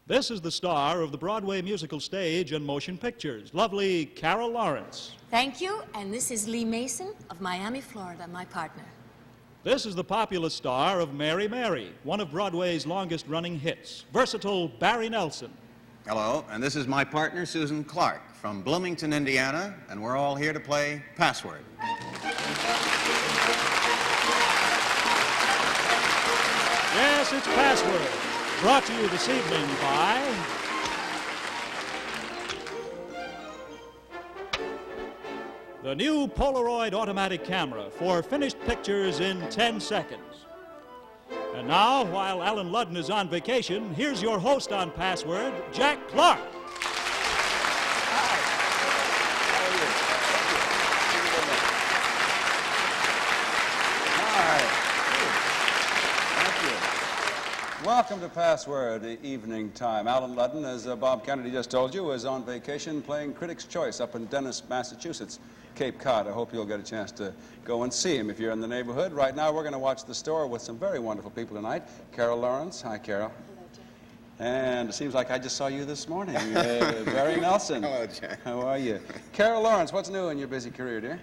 This is the star of the Broadway musical stage and motion pictures, lovely Carol Lawrence. Thank you, and this is Lee Mason of Miami, Florida, my partner. This is the popular star of Mary Mary, one of Broadway's longest-running hits, versatile Barry Nelson. Hello, and this is my partner, Susan Clark, from Bloomington, Indiana, and we're all here to play Password. Yes, it's Password, brought to you this evening by the new Polaroid automatic camera for finished pictures in 10 seconds. And now, while Allen Ludden is on vacation, here's your host on Password, Jack Clark. Welcome to Password Evening Time. Allen Ludden, as Bob Kennedy just told you, is on vacation playing Critics' Choice up in Dennis, Massachusetts, Cape Cod. I hope you'll get a chance to go and see him if you're in the neighborhood. Right now, we're going to watch The Store with some very wonderful people tonight. Carol Lawrence. Hi, Carol. Hello, Jack. And it seems like I just saw you this morning. Barry Nelson. Hello, Jack. How are you? Carol Lawrence, what's new in your busy career, dear?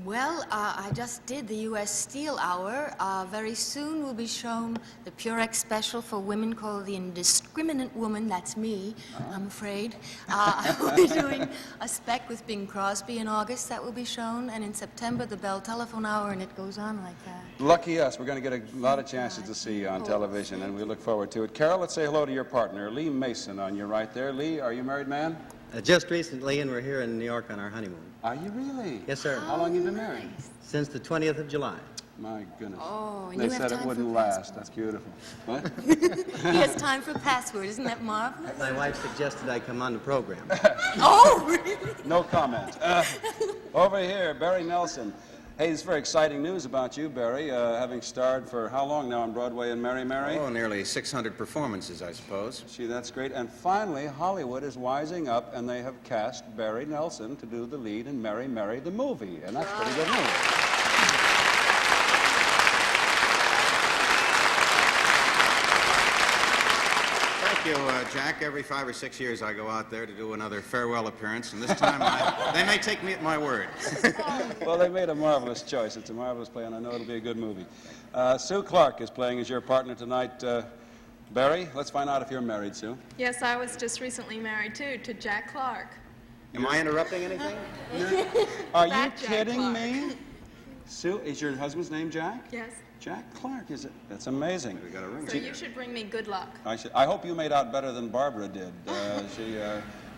Well, I just did the U.S. Steel Hour. Very soon will be shown the Purex special for women called The Indiscriminate Woman. That's me, I'm afraid. I will be doing a spec with Bing Crosby in August that will be shown, and in September, the Bell Telephone Hour, and it goes on like that. Lucky us. We're going to get a lot of chances to see you on television, and we look forward to it. Carol, let's say hello to your partner, Lee Mason, on your right there. Lee, are you a married man? Just recently, and we're here in New York on our honeymoon. Are you really? Yes, sir. How long have you been married? Since the 20th of July. My goodness. Oh, and They you have said it time wouldn't for last. That's beautiful. What? He has time for Password. Isn't that marvelous? My wife suggested I come on the program. Oh, really? No comment. Over here, Barry Nelson. Hey, this is very exciting news about you, Barry, having starred for how long now on Broadway in Mary Mary? Oh, nearly 600 performances, I suppose. Gee, that's great. And finally, Hollywood is wising up, and they have cast Barry Nelson to do the lead in Mary Mary, the movie. And that's pretty good news. Thank you, Jack. Every 5 or 6 years I go out there to do another farewell appearance, and this time they may take me at my word. Well, they made a marvelous choice. It's a marvelous play, and I know it'll be a good movie. Sue Clark is playing as your partner tonight. Barry, let's find out if you're married, Sue. Yes, I was just recently married, too, to Jack Clark. Am I interrupting anything? Are you That Jack kidding Clark. me? Sue, is your husband's name Jack? Yes. Jack Clark, is it? That's amazing. We got a ring. So you should bring me good luck. I hope you made out better than Barbara did.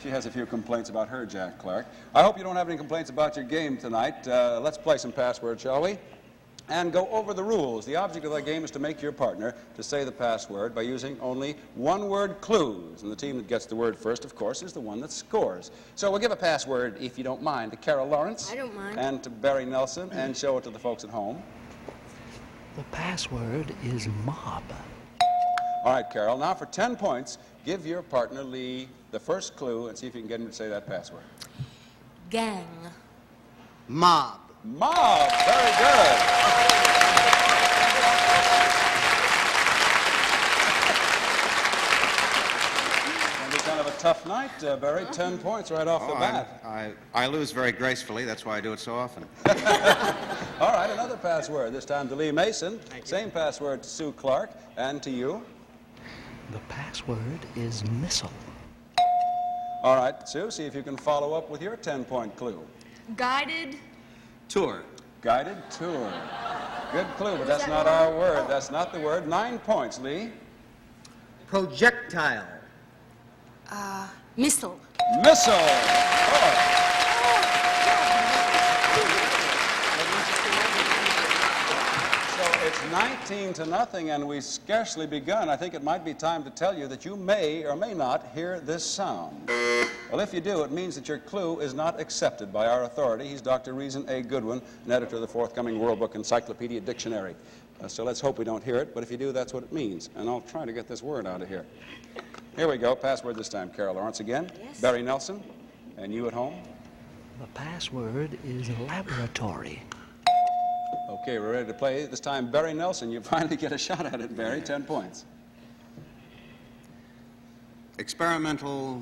She has a few complaints about her, Jack Clark. I hope you don't have any complaints about your game tonight. Let's play some password, shall we? And go over the rules. The object of the game is to make your partner to say the password by using only one-word clues. And the team that gets the word first, of course, is the one that scores. So we'll give a password, if you don't mind, to Carol Lawrence. I don't mind. And to Barry Nelson, and show it to the folks at home. The password is mob. All right, Carol. Now for 10 points, give your partner Lee the first clue and see if you can get him to say that password. Gang. Mob. Mob. Very good. Gonna be kind of a tough night, Barry. 10 points right off the bat. I lose very gracefully. That's why I do it so often. All right, another password. This time to Lee Mason. Same password to Sue Clark and to you. The password is missile. All right, Sue, see if you can follow up with your 10-point clue. Guided. Tour. Guided tour. Good clue, but that's not our word. That's not the word. 9 points, Lee. Projectile. Missile. Missile. Oh. So it's 19-0, and we've scarcely begun. I think it might be time to tell you that you may or may not hear this sound. Well, if you do, it means that your clue is not accepted by our authority. He's Dr. Reason A. Goodwin, an editor of the forthcoming World Book Encyclopedia Dictionary. So let's hope we don't hear it, but if you do, that's what it means. And I'll try to get this word out of here. Here we go. Password this time, Carol Lawrence again. Yes. Barry Nelson. And you at home? The password is laboratory. Okay, we're ready to play. This time, Barry Nelson. You finally get a shot at it, Barry. 10 points. Experimental.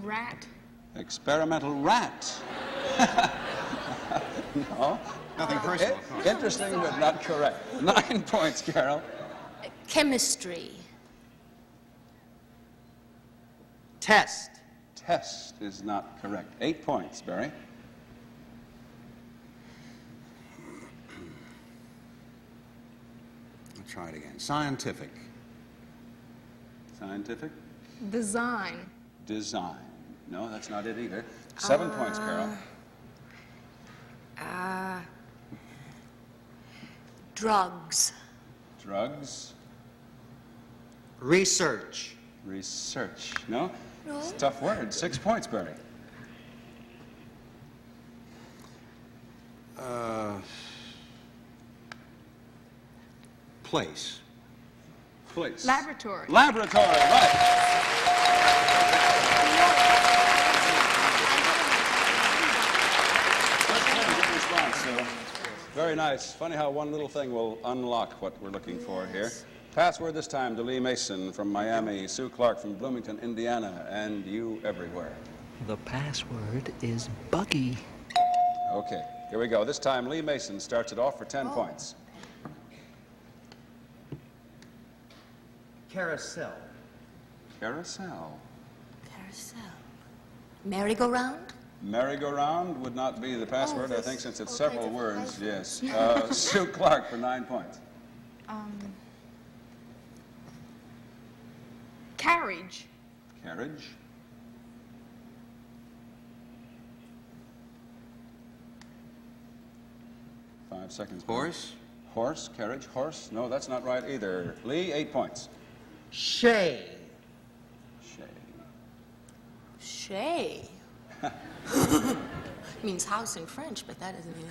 Rat. Experimental rat. No. Nothing personal. Interesting, but not correct. 9 points, Carol. Chemistry. Test. Test is not correct. 8 points, Barry. I'll try it again. Scientific. Scientific. Design. Design. No, that's not it either. 7 points, Carol. Drugs. Drugs. Research. Research. No? No. It's a tough word. 6 points, Barry. Place. Place. Laboratory. Laboratory, right. Good response, Sue. Very nice. Funny how one little thing will unlock what we're looking for here. Password this time to Lee Mason from Miami, Sue Clark from Bloomington, Indiana, and you everywhere. The password is buggy. Okay, here we go. This time Lee Mason starts it off for 10 points. Carousel. Carousel. Carousel. Merry-go-round. Merry-go-round would not be the password, I think, since it's okay, several the words, yes. password. Sue Clark for 9 points. Carriage. Carriage. Five seconds. Horse. Horse, carriage, horse. No, that's not right either. Lee, 8 points. Shay. Shay. Chez. Means house in French, but that doesn't mean.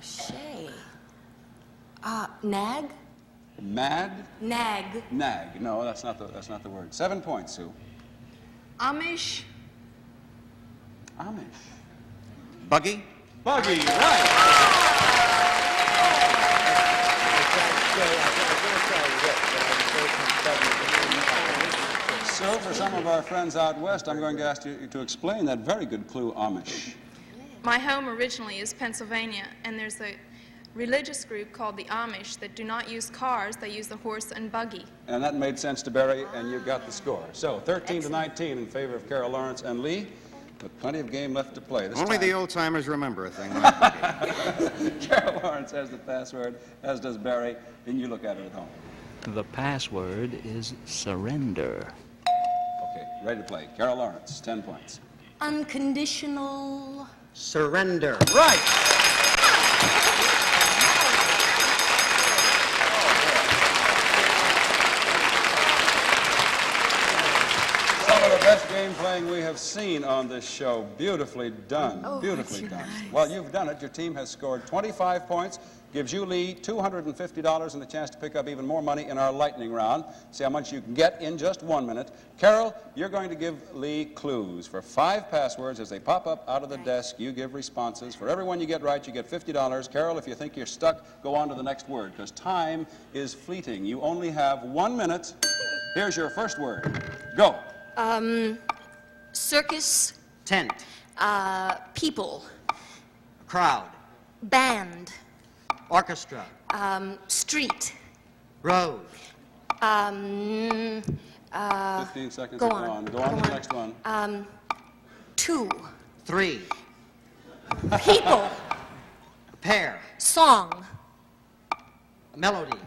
Chez. Nag. Mad. Nag. Nag. No, that's not the word. 7 points, Sue. Amish. Amish. Buggy. Buggy, right. So, for some of our friends out west, I'm going to ask you to explain that very good clue, Amish. My home originally is Pennsylvania, and there's a religious group called the Amish that do not use cars, they use the horse and buggy. And that made sense to Barry, and you got the score. So, 13 to 19 in favor of Carol Lawrence and Lee, with plenty of game left to play. This Only time, the old-timers remember a thing like buggy. Carol Lawrence has the password, as does Barry, and you look at it at home. The password is surrender. Okay, ready to play. Carol Lawrence, 10 points. Unconditional. Surrender. Right! Some of the best game playing we have seen on this show. Beautifully done. Oh, Beautifully that's done. nice. Well, you've done it. Your team has scored 25 points. Gives you, Lee, $250 and a chance to pick up even more money in our lightning round. See how much you can get in just 1 minute. Carol, you're going to give Lee clues for 5 passwords. As they pop up out of the desk, you give responses. For every one you get right, you get $50. Carol, if you think you're stuck, go on to the next word, because time is fleeting. You only have 1 minute. Here's your first word. Go. Circus. Tent. People. Crowd. Band. Orchestra. Street. Road. 15 seconds Go to on. Go on to the next one. 2. 3. People. Pair. Song. Melody.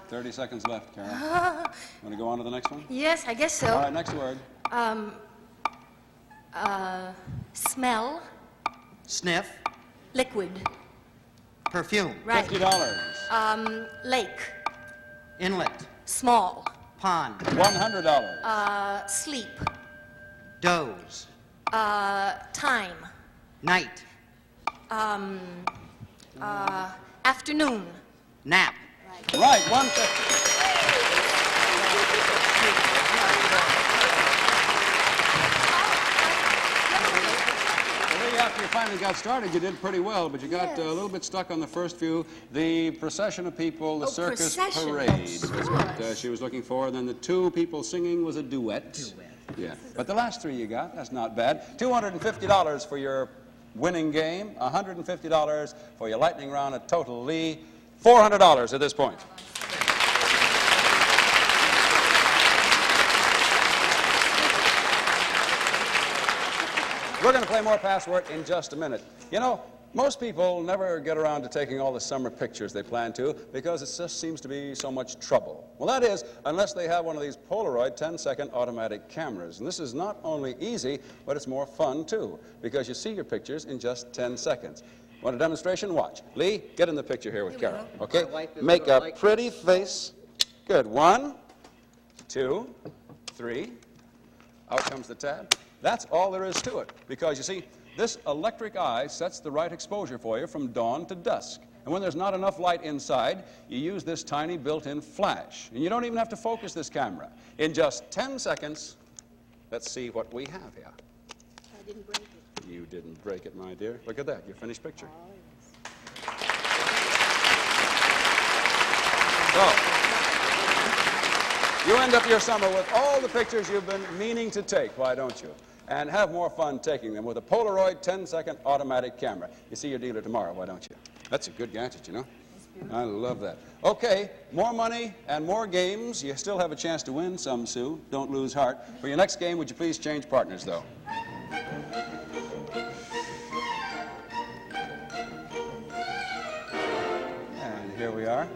30 seconds left, Carol. Want to go on to the next one? Yes, I guess All so. right, next word. Smell. Sniff. Liquid. Perfume. Right. $50. Lake. Inlet. Small. Pond. $100. Sleep. Doze. Time. Night. Afternoon. Nap. Right, $150. Lee, after you finally got started, you did pretty well, but you got a little bit stuck on the first few. The procession of people, the circus procession. parade is what she was looking for. Then the two people singing was a duet. Yeah, but the last three you got, that's not bad. $250 for your winning game, $150 for your lightning round, a total, Lee, $400 at this point. We're going to play more password in just a minute. You know, most people never get around to taking all the summer pictures they plan to because it just seems to be so much trouble. Well, that is, unless they have one of these Polaroid 10-second automatic cameras. And this is not only easy, but it's more fun, too, because you see your pictures in just 10 seconds. Want a demonstration? Watch. Lee, get in the picture here with Carol. Okay? Make a pretty face. Good. 1, 2, 3. Out comes the tab. That's all there is to it, because, you see, this electric eye sets the right exposure for you from dawn to dusk. And when there's not enough light inside, you use this tiny built-in flash. And you don't even have to focus this camera. In just 10 seconds, let's see what we have here. I didn't break it. You didn't break it, my dear. Look at that, your finished picture. So, you end up your summer with all the pictures you've been meaning to take, why don't you? And have more fun taking them with a Polaroid 10-second automatic camera. You see your dealer tomorrow, why don't you? That's a good gadget, you know? I love that. Okay, more money and more games. You still have a chance to win some, Sue. Don't lose heart. For your next game, would you please change partners, though? And here we are.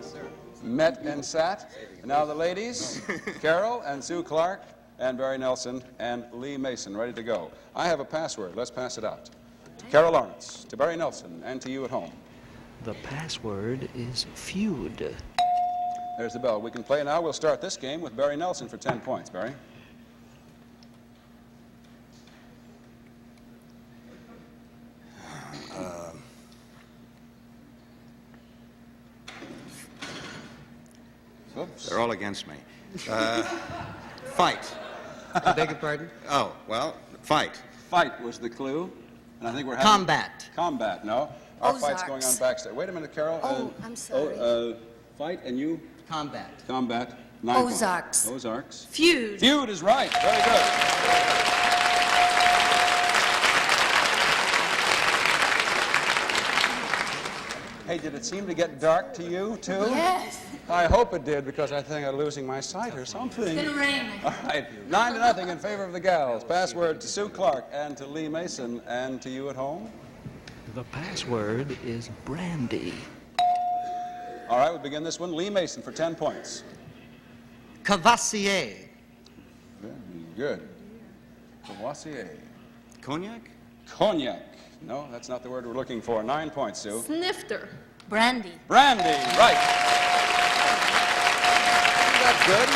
Met and sat. Now the ladies, Carol and Sue Clark, and Barry Nelson, and Lee Mason, ready to go. I have a password. Let's pass it out. To Carol Lawrence, to Barry Nelson, and to you at home. The password is feud. There's the bell. We can play now. We'll start this game with Barry Nelson for 10 points. Barry? Oops. They're all against me. Fight. I beg your pardon? Oh, well, fight. Fight was the clue. And I think we're having... Combat. Combat, no. Our fight's Ozarks. going on backstage. Wait a minute, Carol. Oh, I'm sorry. Fight, and you? Combat. Combat. 9 points. Ozarks. Ozarks. Feud. Feud is right. Very good. Hey, did it seem to get dark to you, too? Yes. I hope it did, because I think I'm losing my sight or something. It's gonna rain. All right, 9-0 in favor of the gals. Password to Sue Clark and to Lee Mason and to you at home. The password is brandy. All right, we'll begin this one. Lee Mason for 10 points. Cavassier. Very good. Courvoisier. Cognac? Cognac. No, that's not the word we're looking for. 9 points, Sue. Snifter. Brandy. Brandy, right. That's good.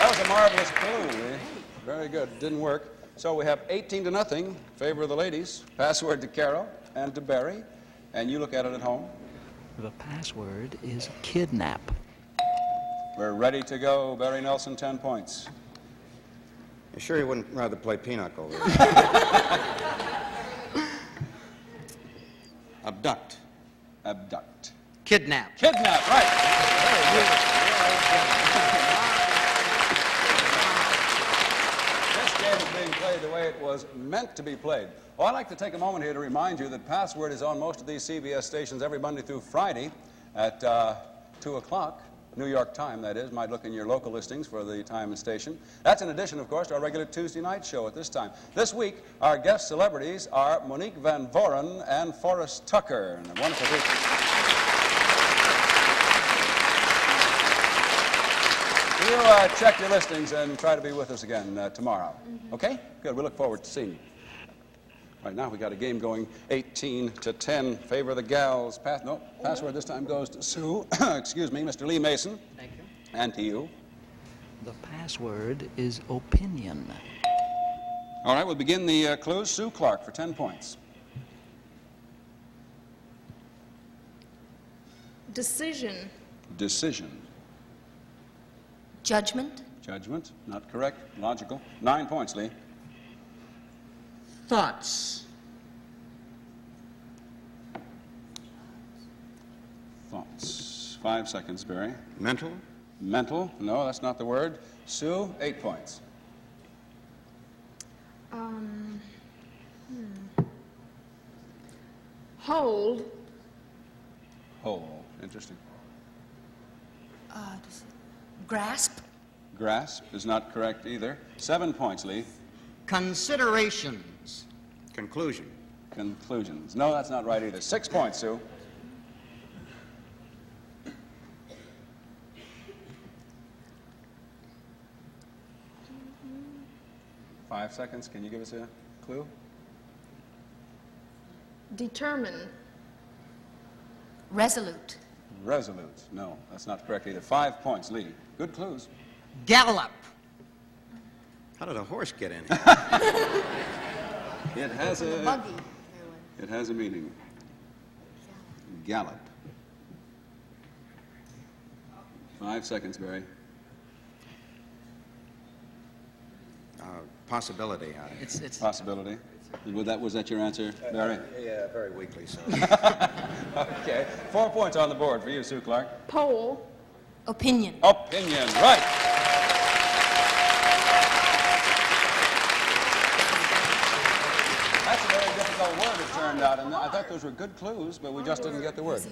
That was a marvelous clue, Lee. Very good. Didn't work. So we have 18-0 in favor of the ladies. Password to Carol and to Barry. And you look at it at home. The password is kidnap. We're ready to go. Barry Nelson, 10 points. You sure you wouldn't rather play pinochle? Abduct. Abduct. Kidnap. Kidnap, right. Very good. This game is being played the way it was meant to be played. Well, I'd like to take a moment here to remind you that Password is on most of these CBS stations every Monday through Friday at 2 o'clock. New York time, that is. Might look in your local listings for the time and station. That's in addition, of course, to our regular Tuesday night show at this time. This week, our guest celebrities are Monique Van Voren and Forrest Tucker. And wonderful people. You check your listings and try to be with us again tomorrow. Okay? Good. We look forward to seeing you. Right now, we got a game going 18-10. Favor of the gals. Password this time goes to Sue. Excuse me, Mr. Lee Mason. Thank you. And to you. The password is opinion. All right, we'll begin the clues. Sue Clark for 10 points. Decision. Decision. Judgment. Judgment. Not correct. Logical. 9 points, Lee. Thoughts. Thoughts. 5 seconds, Barry. Mental? Mental. No, that's not the word. Sue, 8 points. Hold. Whole. Interesting. Grasp. Grasp is not correct either. 7 points, Lee. Considerations. Conclusion? Conclusions. No, that's not right either. 6 points, Sue. Five seconds. Can you give us a clue? Determine. Resolute. Resolute. No, that's not correct either. 5 points, Lee. Good clues. Gallop. How did a horse get in here? It has a Buggy. it has a meaning. Gallop. 5 seconds, Barry. Possibility. It's Possibility. Was that your answer, Barry? Yeah, very weakly so. Okay. 4 points on the board for you, Sue Clark. Pole. Opinion. Opinion. Right. That's a very difficult word, it turned out. And I thought those were good clues, but we just didn't get the word.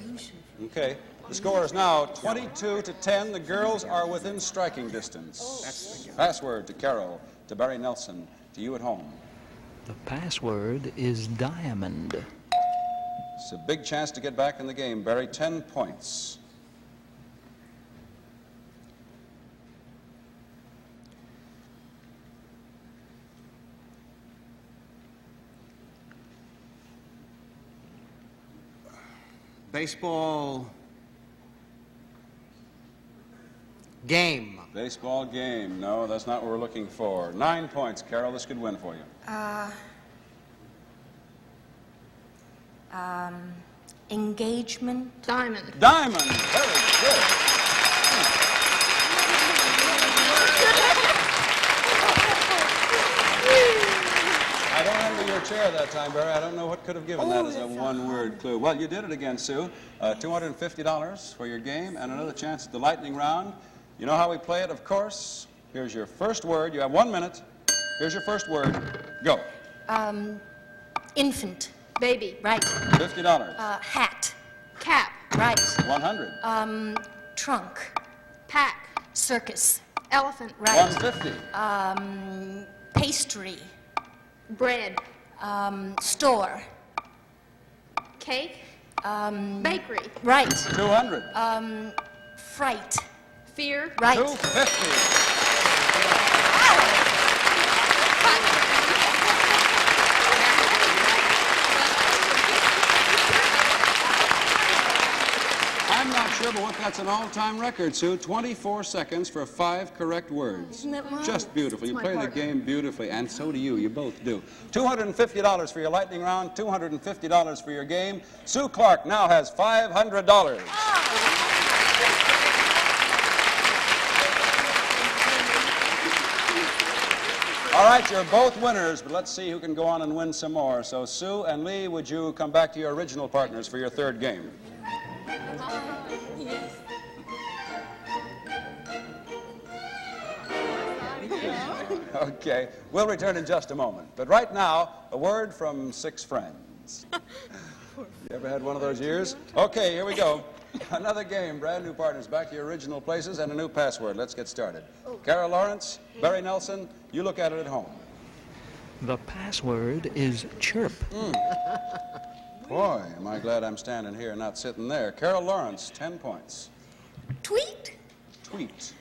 Okay. The score is now 22-10. The girls are within striking distance. Password to Carol, to Barry Nelson, to you at home. The password is diamond. It's a big chance to get back in the game. Barry, 10 points. Baseball. game. Baseball game. No, that's not what we're looking for. 9 points, Carol. This could win for you. Engagement. Diamond. Diamond. Very good. I don't remember your chair that time, Barry. I don't know what could have given that as a one-word clue. Well, you did it again, Sue. $250 for your game and another chance at the lightning round. You know how we play it, of course. Here's your first word. You have 1 minute. Here's your first word. Go. Infant. Baby. Right. $50. Hat. Cap. Right. 100. Trunk. Pack. Circus. Elephant. Right. 150. Pastry. Bread. Store. Cake. Bakery. Right. 200. Fright. Fear. Right. 250. I'm not sure, but that's an all-time record, Sue. 24 seconds for 5 correct words. Isn't that mine? Just beautiful. You my play the partner. game beautifully, and so do you. You both do. $250 for your lightning round, $250 for your game. Sue Clark now has $500. All right, you're both winners, but let's see who can go on and win some more. So, Sue and Lee, would you come back to your original partners for your third game? Okay, we'll return in just a moment. But right now, a word from 6 friends. You ever had one of those years? Okay, here we go. Another game, brand new partners, back to your original places and a new password. Let's get started. Carol Lawrence, Barry Nelson, you look at it at home. The password is chirp. Boy, am I glad I'm standing here and not sitting there. Carol Lawrence, 10 points. Tweet. Tweet.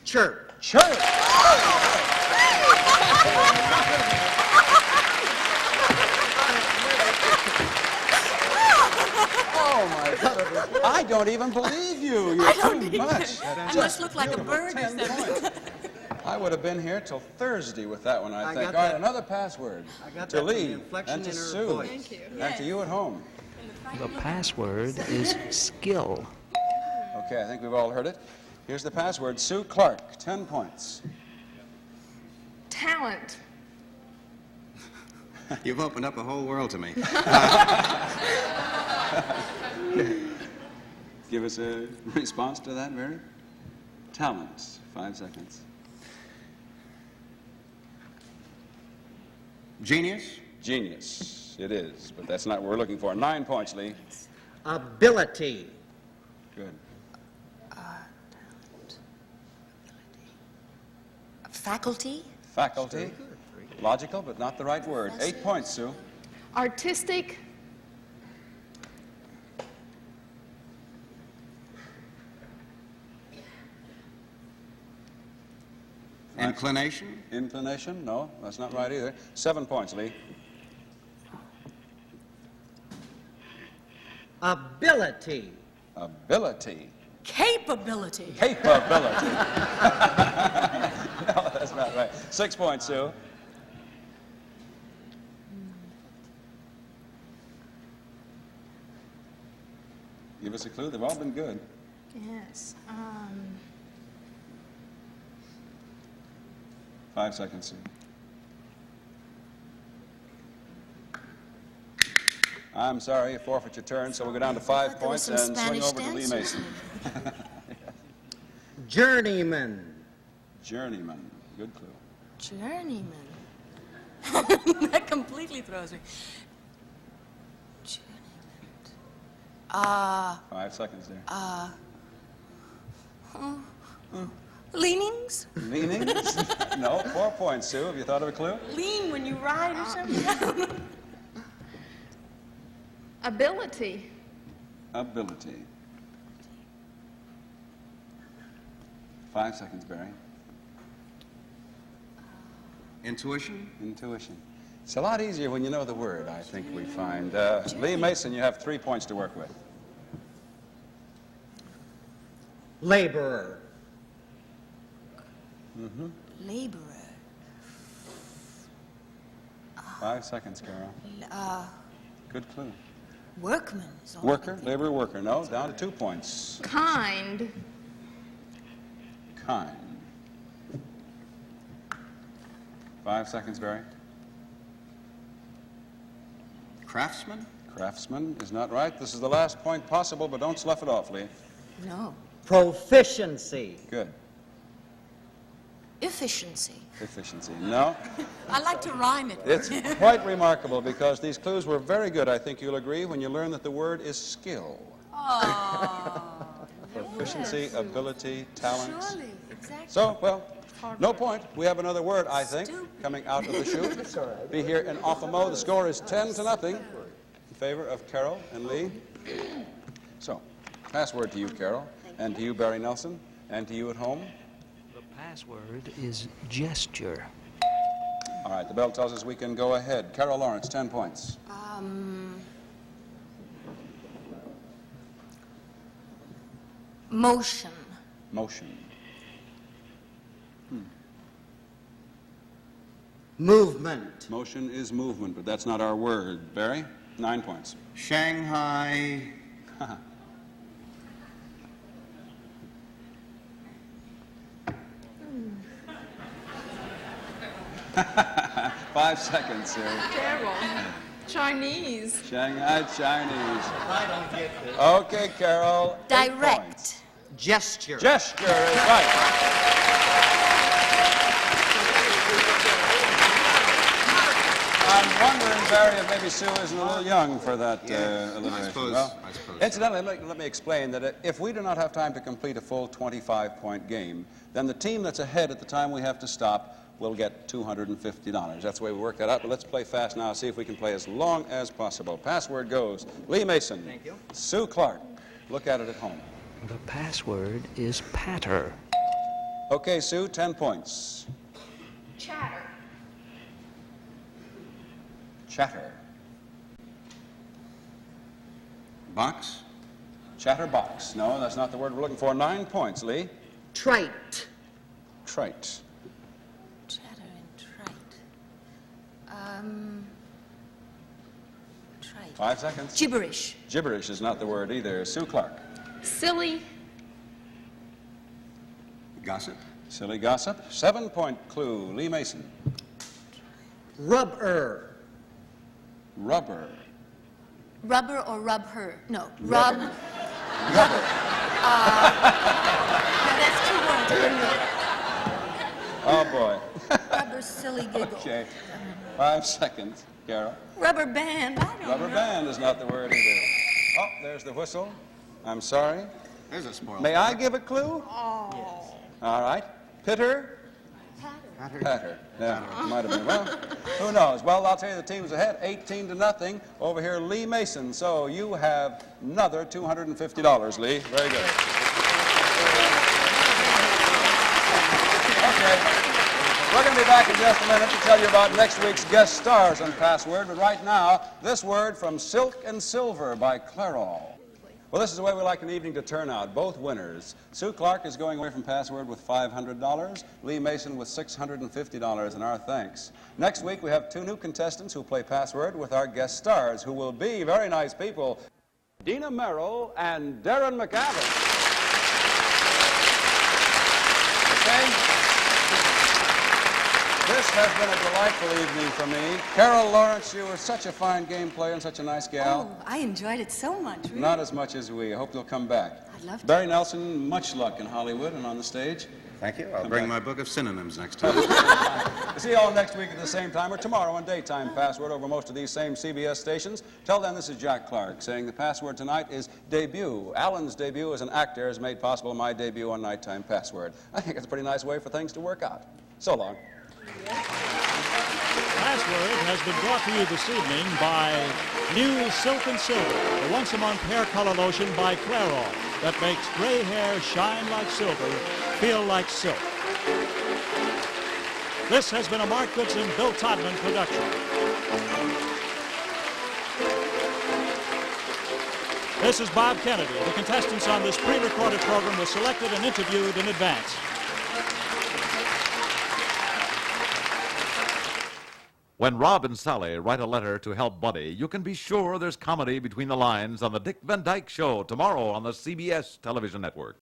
Chirp. Chirp. Oh, my God. I don't even believe you. You're too much. I must look like a bird or 10 something. points. I would have been here till Thursday with that one, I think. got All right, that. another password. I got to that from the Lee inflection and to in her Sue. voice. Thank you. And to you at home. The password is skill. Okay, I think we've all heard it. Here's the password. Sue Clark, 10 points. Talent. You've opened up a whole world to me. Give us a response to that, Mary. Talent, 5 seconds. Genius? Genius, it is, but that's not what we're looking for. 9 points, Lee. Ability. Good. Faculty? Faculty, logical, but not the right word. 8 points, Sue. Artistic, Inclination? Inclination, no, that's not right either. 7 points, Lee. Ability. Ability. Capability. Capability. No, that's not right. 6 points, Sue. Give us a clue. They've all been good. yes. 5 seconds, Sue. I'm sorry, you forfeit your turn, so we'll go down to 5 thought there was points some and swing Spanish over to Lee dancers. Mason. Journeyman. Journeyman. Good clue. Journeyman. That completely throws me. Journeyman. 5 seconds there. Leanings? Leanings? No, 4 points, Sue. Have you thought of a clue? Lean when you ride or something? Ability, Ability. 5 seconds, Barry. Intuition? Intuition. It's a lot easier when you know the word, I think we find. Lee Mason, you have 3 points to work with. Laborer. Laborer. 5 seconds, Carol. Good clue. Workman. is all I Worker, can think laborer, worker. No, down to 2 points. kind, Kind. 5 seconds, Barry. Craftsman? Craftsman is not right. This is the last point possible, but don't slough it off, Lee. of. No. Proficiency. Good. Efficiency. Efficiency. No. I like to rhyme it. It's quite remarkable because these clues were very good, I think you'll agree, when you learn that the word is skill. Proficiency, ability, talent. Surely, exactly. So, well, no point. We have another word, I think, coming out of the chute. Be here in Offamo. The score is 10-0 in favor of Carol and Lee. So, password to you, Carol, and to you, Barry Nelson, and to you at home. The password is gesture. All right, the bell tells us we can go ahead. Carol Lawrence, 10 points. Motion. Motion. Movement. Motion is movement, but that's not our word. Barry, 9 points. Shanghai? 5 seconds, sir. terrible. Chinese, Shanghai Chinese. I don't get this. Okay, Carol. 8 points. Direct. Gesture. Gesture is right. I'm wondering, Barry, if maybe Sue isn't a little young for that alliteration. I suppose. Well, I suppose. incidentally, let me explain that if we do not have time to complete a full 25-point game, then the team that's ahead at the time we have to stop will get $250. That's the way we work that out, but let's play fast now, see if we can play as long as possible. Password goes Lee Mason. Thank you. Sue Clark. Look at it at home. The password is patter. Okay, Sue, 10 points. chatter, Chatter. Box? Chatterbox. No, that's not the word we're looking for. 9 points, Lee. Trite. Trite. Chatter and trite. Trite. 5 seconds. Gibberish. Gibberish is not the word either. Sue Clark. silly, Gossip? Silly gossip. 7-point clue. Lee Mason. Rubber. Rubber. Rubber or rub her? No, rub. Rubber. No, that's two words. Oh, boy. Rubber silly giggle. Okay. 5 seconds, Carol. Rubber band. I don't Rubber know. band is not the word either. Oh, there's the whistle. I'm sorry. There's a spoil. May I give a clue? Oh. All right. Pitter? Patter. Yeah, might have been. Well, who knows? Well, I'll tell you the team's ahead, 18-0 over here, Lee Mason. So you have another $250, Lee. Very good. Okay. We're going to be back in just a minute to tell you about next week's guest stars on Password. But right now, this word from Silk and Silver by Clairol. Well, this is the way we like an evening to turn out. Both winners. Sue Clark is going away from Password with $500. Lee Mason with $650, and our thanks. Next week, we have 2 new contestants who play Password with our guest stars, who will be very nice people, Dina Merrill and Darren McAvin. Okay? This has been a delightful evening for me. Carol Lawrence, you were such a fine game player and such a nice gal. Oh, I enjoyed it so much. Really. Not as much as we. I hope you'll come back. I'd love to. Barry Nelson, much luck in Hollywood and on the stage. Thank you. I'll bring my book of synonyms next time. We'll see you all next week at the same time or tomorrow on Daytime Password over most of these same CBS stations. Till then, this is Jack Clark saying the password tonight is debut. Alan's debut as an actor has made possible my debut on Nighttime Password. I think it's a pretty nice way for things to work out. So long. Password has been brought to you this evening by new Silk and Silver, the once-a-month hair color lotion by Clairol that makes gray hair shine like silver, feel like silk. This has been a Mark Goodson, Bill Todman production. This is Bob Kennedy. The contestants on this pre-recorded program were selected and interviewed in advance. When Rob and Sally write a letter to help Buddy, you can be sure there's comedy between the lines on the Dick Van Dyke Show tomorrow on the CBS television network.